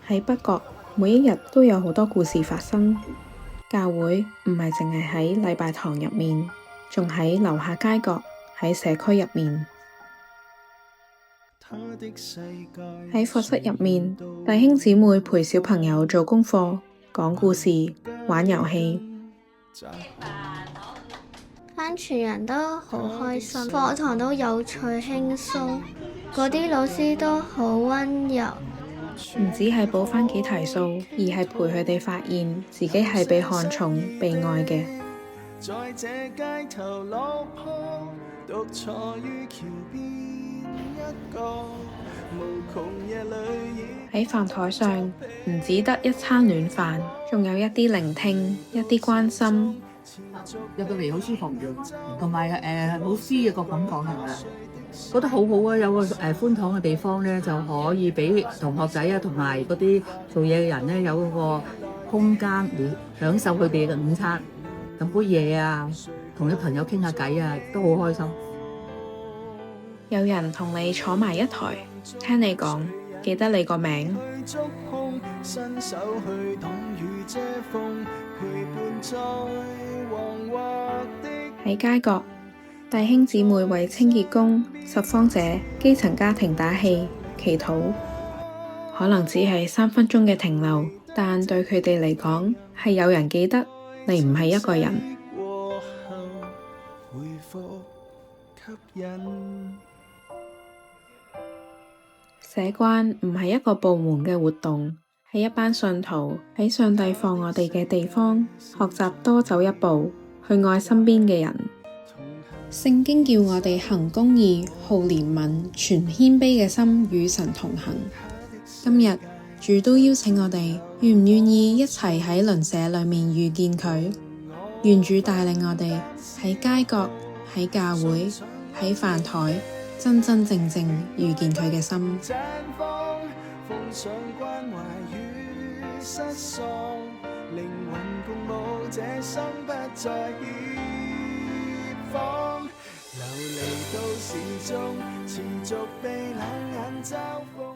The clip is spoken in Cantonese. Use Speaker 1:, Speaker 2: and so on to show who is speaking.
Speaker 1: 喺北角，每一日都有好多故事發生。教會唔係淨係喺禮拜堂入面，仲喺樓下街角，喺社區入面。喺課室入面，弟兄姊妹陪小朋友做功課、講故事、玩遊戲。
Speaker 2: 班全人都好開心，課堂都有趣輕鬆，嗰啲老師都好溫柔。
Speaker 1: 唔止係補返幾題數，而係陪佢哋發現自己係被看重、被愛嘅。喺飯台上，唔只得一餐暖飯，仲有一啲聆聽，一啲關心。
Speaker 3: 入到嚟好舒服，同埋老師嘅個感覺係咪？覺得好好啊！有個寬敞嘅地方咧，就可以俾同學仔啊，同埋嗰啲做嘢嘅人咧，有嗰個空間嚟享受佢哋嘅午餐，飲杯嘢啊，同啲朋友傾下偈啊，都好開心。
Speaker 1: 有人同你坐埋一台，聽你講，記得你個名。喺街角，弟兄姊妹為清潔工、拾荒者、基層家庭打氣、祈禱。可能只係3分鐘嘅停留，但對佢哋嚟講，係有人記得你唔係一個人。社關唔係一個部門嘅活動，係一班信徒喺上帝放我哋嘅地方，學習多走一步，去愛身邊嘅人。聖經叫我哋行公義、好憐憫、存謙卑嘅心與神同行。今日主都邀請我哋，願唔願意一齊喺鄰舍裏面遇見佢？願主帶領我哋喺街角、喺教會、喺飯台，真真正正遇見佢嘅心。流離到時鐘，持續被冷眼嘲諷。